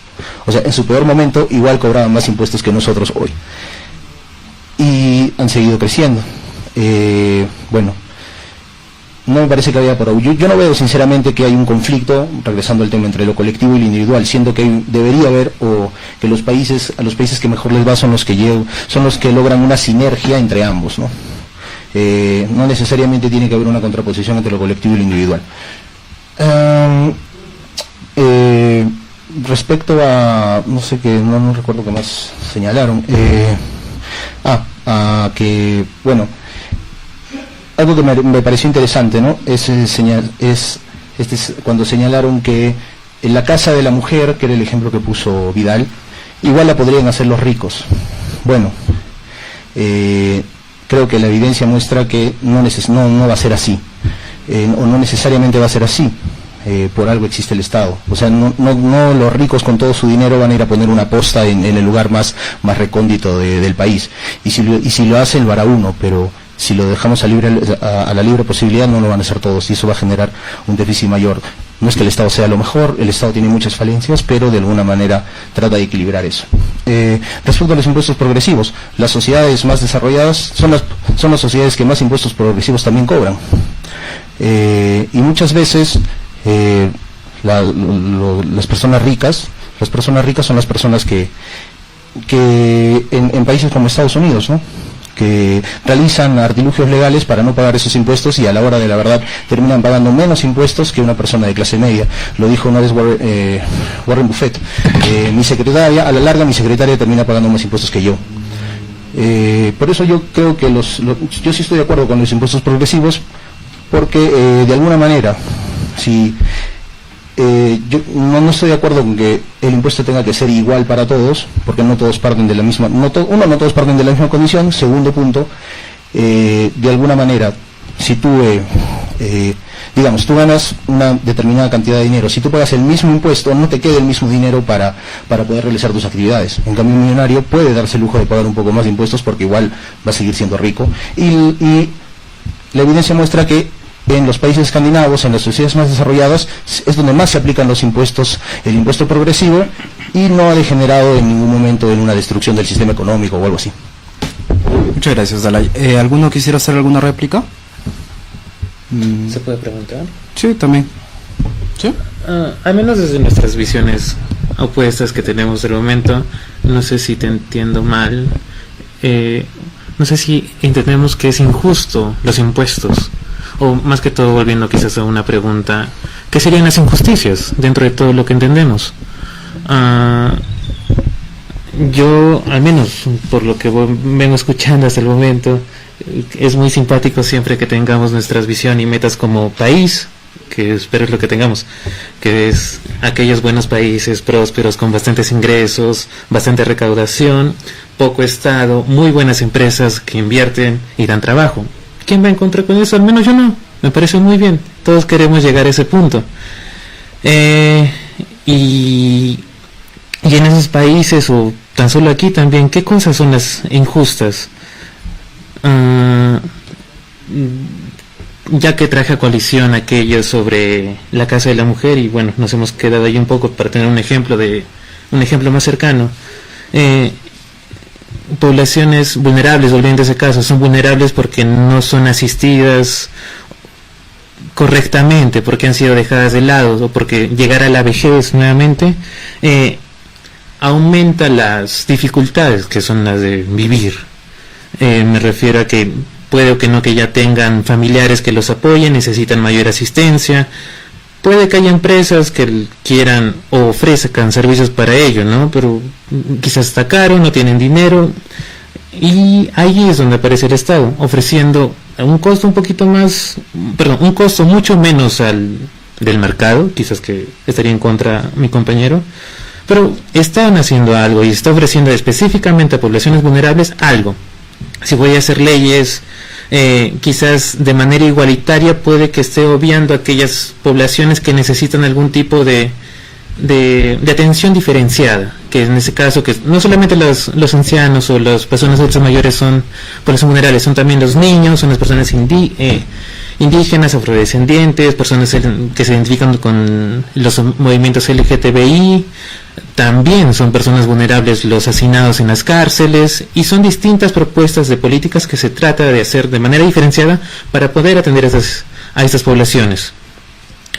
O sea, en su peor momento igual cobraban más impuestos que nosotros hoy. Y han seguido creciendo. Bueno, no me parece que haya por ahí. Yo no veo sinceramente que hay un conflicto, regresando al tema, entre lo colectivo y lo individual, siendo que debería haber, o que a los países que mejor les va son los que logran una sinergia entre ambos, ¿no? No necesariamente tiene que haber una contraposición entre lo colectivo y lo individual. Respecto a, no sé qué, no recuerdo qué más señalaron, que, bueno, algo que me pareció interesante, ¿no? Es cuando señalaron que en la casa de la mujer, que era el ejemplo que puso Vidal, igual la podrían hacer los ricos. Bueno, creo que la evidencia muestra que no va a ser así, o no necesariamente va a ser así. Por algo existe el Estado. O sea, no los ricos con todo su dinero van a ir a poner una posta en el lugar más recóndito del país. Y si lo hacen, lo hará uno, pero si lo dejamos a la libre posibilidad, no lo van a hacer todos, y eso va a generar un déficit mayor. No es que el Estado sea lo mejor, el Estado tiene muchas falencias, pero de alguna manera trata de equilibrar eso. Respecto a los impuestos progresivos, las sociedades más desarrolladas son las sociedades que más impuestos progresivos también cobran. Y muchas veces las personas ricas son las personas que en países como Estados Unidos, ¿no?, que realizan artilugios legales para no pagar esos impuestos, y a la hora de la verdad terminan pagando menos impuestos que una persona de clase media. Lo dijo una vez Warren Buffett. A la larga mi secretaria termina pagando más impuestos que yo. Por eso yo creo que yo sí estoy de acuerdo con los impuestos progresivos, porque de alguna manera, si yo no estoy de acuerdo con que el impuesto tenga que ser igual para todos, porque no todos parten de la misma, no todos parten de la misma condición. Segundo punto, de alguna manera, si tú digamos, tú ganas una determinada cantidad de dinero, si tú pagas el mismo impuesto, no te queda el mismo dinero para poder realizar tus actividades. En cambio, un millonario puede darse el lujo de pagar un poco más de impuestos porque igual va a seguir siendo rico, y la evidencia muestra que en los países escandinavos, en las sociedades más desarrolladas, es donde más se aplican los impuestos, el impuesto progresivo, y no ha degenerado en ningún momento en una destrucción del sistema económico o algo así. Muchas gracias, Dalai. ¿Alguno quisiera hacer alguna réplica? ¿Se puede preguntar? Sí, también. ¿Sí? Al menos desde nuestras visiones opuestas que tenemos del momento, no sé si te entiendo mal, no sé si entendemos que es injusto los impuestos, o más que todo volviendo quizás a una pregunta, ¿qué serían las injusticias dentro de todo lo que entendemos? Yo, al menos por lo que vengo escuchando hasta el momento, es muy simpático siempre que tengamos nuestras visiones y metas como país, que espero es lo que tengamos, que es aquellos buenos países prósperos con bastantes ingresos, bastante recaudación, poco Estado, muy buenas empresas que invierten y dan trabajo. ¿Quién va en contra con eso? Al menos yo no, me parece muy bien, todos queremos llegar a ese punto. Y en esos países, o tan solo aquí también, ¿qué cosas son las injustas? Ya que traje a coalición aquello sobre la Casa de la Mujer, y bueno, nos hemos quedado ahí un poco para tener un ejemplo más cercano. Poblaciones vulnerables, volviendo a ese caso, son vulnerables porque no son asistidas correctamente, porque han sido dejadas de lado, o porque llegar a la vejez nuevamente aumenta las dificultades que son las de vivir. Me refiero a que puede o que no que ya tengan familiares que los apoyen, necesitan mayor asistencia. Puede que haya empresas que quieran o ofrezcan servicios para ello, ¿no? Pero quizás está caro, no tienen dinero, y ahí es donde aparece el Estado, ofreciendo un costo un costo mucho menos del mercado, quizás que estaría en contra mi compañero, pero están haciendo algo y está ofreciendo específicamente a poblaciones vulnerables algo. Si voy a hacer leyes, quizás de manera igualitaria, puede que esté obviando aquellas poblaciones que necesitan algún tipo de atención diferenciada, que en ese caso, que no solamente los ancianos o las personas adultas mayores son poblaciones vulnerables, son también los niños, son las personas indígenas, afrodescendientes, personas que se identifican con los movimientos LGTBI, también son personas vulnerables los hacinados en las cárceles, y son distintas propuestas de políticas que se trata de hacer de manera diferenciada para poder atender a estas poblaciones.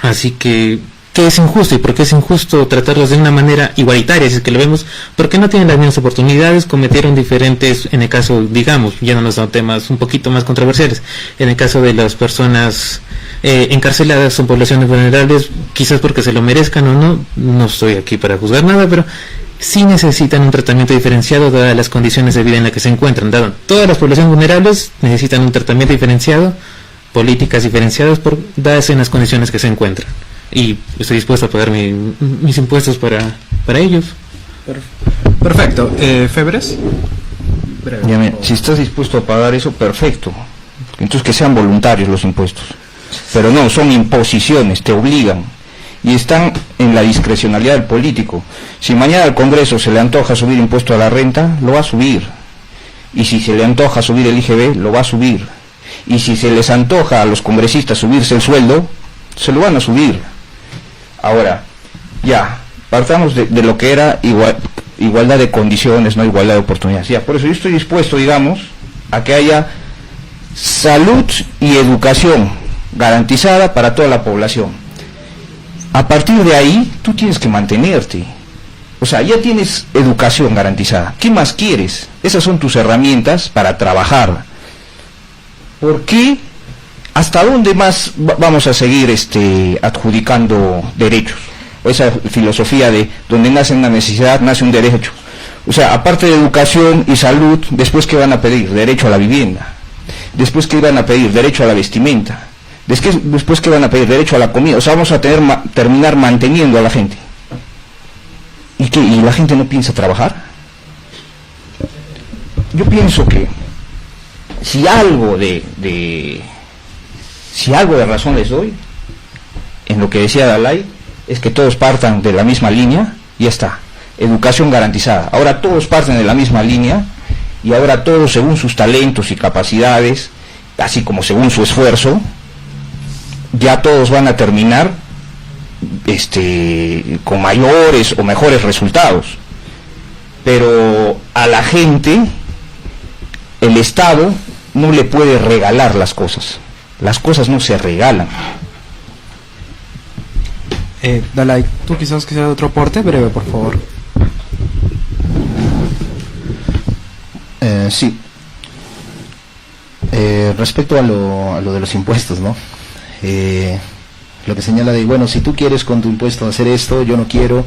Así que, ¿qué es injusto y por qué es injusto tratarlos de una manera igualitaria? Si es que lo vemos, porque no tienen las mismas oportunidades, cometieron diferentes, en el caso, digamos, ya no nos dan temas un poquito más controversiales, en el caso de las personas encarceladas, son poblaciones vulnerables, quizás porque se lo merezcan o no, no estoy aquí para juzgar nada, pero sí necesitan un tratamiento diferenciado dadas las condiciones de vida en las que se encuentran. Dado todas las poblaciones vulnerables necesitan un tratamiento diferenciado, políticas diferenciadas dadas en las condiciones que se encuentran. Y estoy dispuesto a pagar mis impuestos para ellos. Perfecto. ¿Febres? Ya, mira, si estás dispuesto a pagar eso, perfecto. Entonces que sean voluntarios los impuestos. Pero no, son imposiciones, te obligan. Y están en la discrecionalidad del político. Si mañana al Congreso se le antoja subir impuesto a la renta, lo va a subir. Y si se le antoja subir el IGB, lo va a subir. Y si se les antoja a los congresistas subirse el sueldo, se lo van a subir. Ahora, ya, partamos de lo que era igualdad de condiciones, no igualdad de oportunidades. Ya, por eso yo estoy dispuesto, digamos, a que haya salud y educación garantizada para toda la población. A partir de ahí, tú tienes que mantenerte. O sea, ya tienes educación garantizada. ¿Qué más quieres? Esas son tus herramientas para trabajar. ¿Por qué? ¿Hasta dónde más vamos a seguir adjudicando derechos? O esa filosofía de donde nace una necesidad, nace un derecho. O sea, aparte de educación y salud, después ¿qué van a pedir? Derecho a la vivienda. Después ¿qué van a pedir? Derecho a la vestimenta. Después ¿qué van a pedir? Derecho a la comida. O sea, vamos a terminar manteniendo a la gente. ¿Y qué? ¿Y la gente no piensa trabajar? Yo pienso que si algo de razón les doy, en lo que decía Dalai, es que todos partan de la misma línea, y ya está, educación garantizada. Ahora todos parten de la misma línea, y ahora todos según sus talentos y capacidades, así como según su esfuerzo, ya todos van a terminar con mayores o mejores resultados, pero a la gente el Estado no le puede regalar las cosas no se regalan. Dalai, tú quizás quisieras otro aporte breve, por favor. Sí. Respecto a lo de los impuestos, ¿no? Lo que señala de, bueno, si tú quieres con tu impuesto hacer esto, yo no quiero.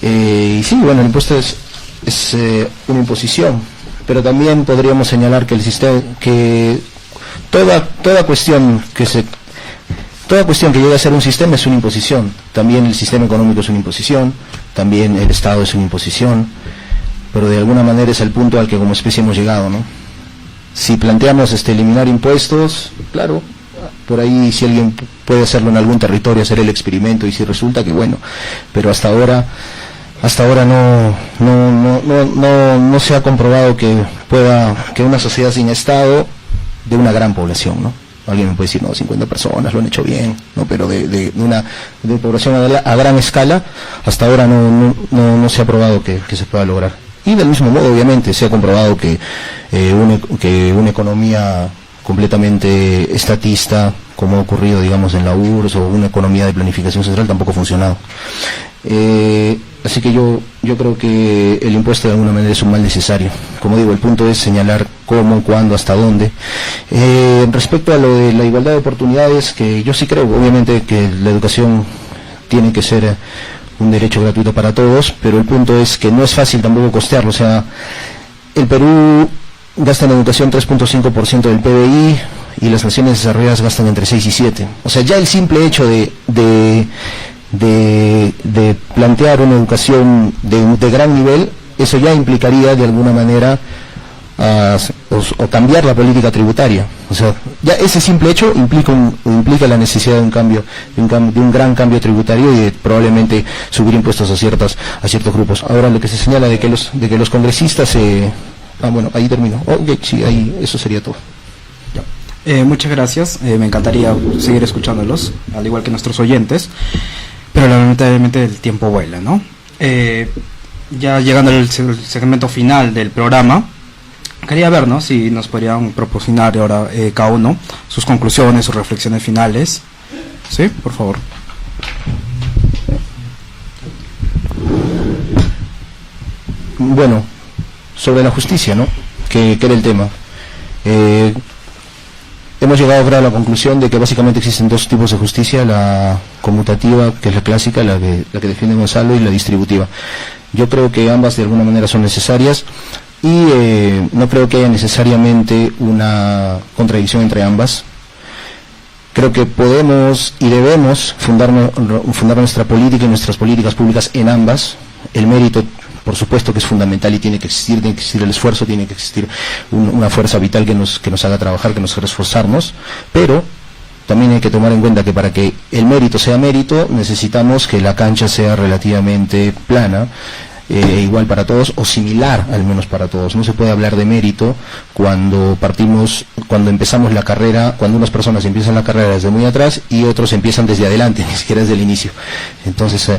Y sí, bueno, el impuesto es una imposición, pero también podríamos señalar que el sistema, que toda cuestión que llegue a ser un sistema es una imposición. También el sistema económico es una imposición, también el Estado es una imposición, pero de alguna manera es el punto al que como especie hemos llegado, ¿no? Si planteamos eliminar impuestos, claro, por ahí si alguien puede hacerlo en algún territorio, hacer el experimento, y si resulta que bueno, pero hasta ahora no se ha comprobado que una sociedad sin Estado, de una gran población, ¿no? Alguien me puede decir, no, 50 personas lo han hecho bien, ¿no? Pero de población a gran escala, hasta ahora no se ha probado que se pueda lograr. Y del mismo modo, obviamente, se ha comprobado que una economía completamente estatista, como ha ocurrido, digamos, en la URSS, o una economía de planificación central, tampoco ha funcionado. Así que yo creo que el impuesto de alguna manera es un mal necesario. Como digo, el punto es señalar cómo, cuándo, hasta dónde. Respecto a lo de la igualdad de oportunidades, que yo sí creo, obviamente, que la educación tiene que ser un derecho gratuito para todos, pero el punto es que no es fácil tampoco costearlo. O sea, el Perú gasta en educación 3.5% del PBI, y las naciones desarrolladas gastan entre 6 y 7. O sea, ya el simple hecho de plantear una educación de gran nivel, eso ya implicaría de alguna manera o cambiar la política tributaria. O sea, ya ese simple hecho implica la necesidad de un gran cambio tributario, y de probablemente subir impuestos a ciertos grupos. Ahora, lo que se señala de que los congresistas bueno, ahí termino. Okay, sí, ahí eso sería todo. Muchas gracias, me encantaría seguir escuchándolos, al igual que nuestros oyentes, pero lamentablemente el tiempo vuela, ¿no? Ya llegando al segmento final del programa, quería ver, ¿no?, si nos podrían proporcionar ahora cada uno sus conclusiones, sus reflexiones finales. ¿Sí? Por favor. Bueno, sobre la justicia, ¿no?, que era el tema. Hemos llegado ahora a la conclusión de que básicamente existen dos tipos de justicia: la conmutativa, que es la clásica, la que defiende Gonzalo, y la distributiva. Yo creo que ambas de alguna manera son necesarias, y no creo que haya necesariamente una contradicción entre ambas. Creo que podemos y debemos fundar nuestra política y nuestras políticas públicas en ambas. El mérito, por supuesto, que es fundamental y tiene que existir el esfuerzo, tiene que existir una fuerza vital que nos haga trabajar, que nos haga esforzarnos, pero también hay que tomar en cuenta que para que el mérito sea mérito, necesitamos que la cancha sea relativamente plana, igual para todos, o similar al menos para todos. No se puede hablar de mérito cuando empezamos la carrera, cuando unas personas empiezan la carrera desde muy atrás y otros empiezan desde adelante, ni siquiera desde el inicio. Entonces,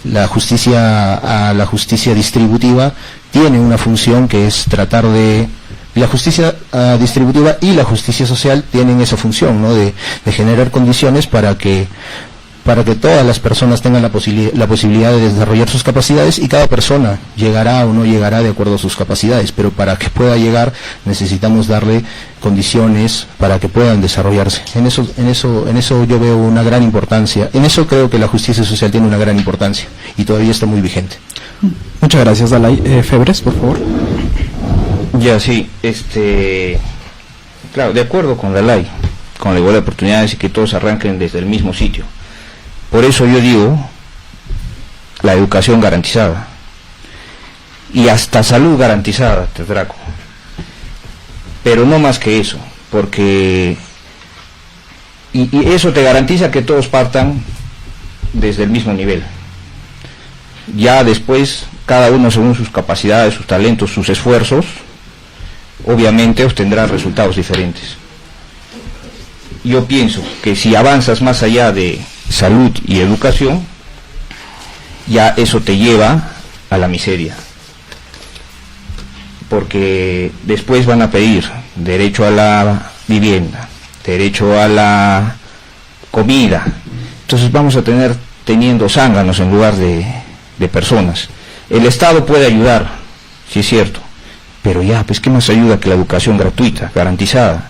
la justicia distributiva tiene una función que es tratar de... La justicia distributiva y la justicia social tienen esa función, ¿no?, de generar condiciones para que todas las personas tengan la posibilidad de desarrollar sus capacidades, y cada persona llegará o no llegará de acuerdo a sus capacidades, pero para que pueda llegar necesitamos darle condiciones para que puedan desarrollarse. En eso yo veo una gran importancia. En eso creo que la justicia social tiene una gran importancia y todavía está muy vigente. Muchas gracias, Dalai. Febres, por favor. Ya, sí, claro, de acuerdo con Dalai, con la igualdad de oportunidades y que todos arranquen desde el mismo sitio. Por eso yo digo la educación garantizada y hasta salud garantizada, Tetraco. Pero no más que eso, porque y eso te garantiza que todos partan desde el mismo nivel. Ya después, cada uno según sus capacidades, sus talentos, sus esfuerzos, obviamente obtendrá resultados diferentes. yo pienso que si avanzas más allá de salud y educación, ya eso te lleva a la miseria, porque después van a pedir derecho a la vivienda, derecho a la comida, entonces vamos a teniendo zánganos en lugar de personas. El Estado puede ayudar, sí es cierto, pero ya, pues ¿qué más ayuda que la educación gratuita, garantizada?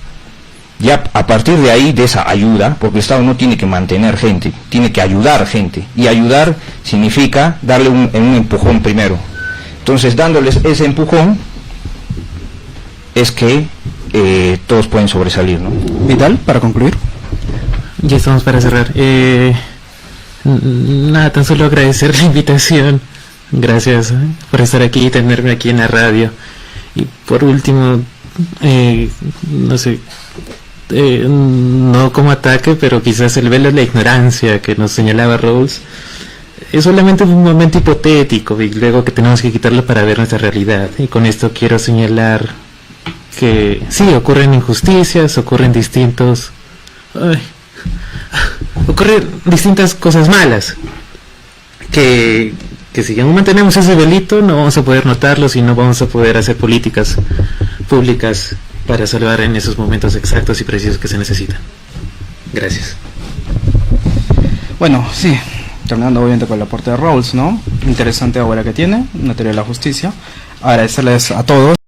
Ya a partir de ahí, de esa ayuda, porque el Estado no tiene que mantener gente, tiene que ayudar gente, y ayudar significa darle un empujón primero. Entonces, dándoles ese empujón, es que todos pueden sobresalir, ¿no? Vidal, para concluir. Ya estamos para cerrar. Nada, tan solo agradecer la invitación. Gracias por estar aquí y tenerme aquí en la radio. Y por último, no sé, no como ataque, pero quizás el velo de la ignorancia que nos señalaba Rawls es solamente un momento hipotético y luego que tenemos que quitarlo para ver nuestra realidad. Y con esto quiero señalar que sí, ocurren injusticias, ocurren distintas cosas malas que si aún mantenemos ese velito no vamos a poder notarlos y no vamos a poder hacer políticas públicas para salvar en esos momentos exactos y precisos que se necesitan. Gracias. Bueno, sí, terminando obviamente con el aporte de Rawls, ¿no? Interesante obra que tiene, una teoría de la justicia. Agradecerles a todos.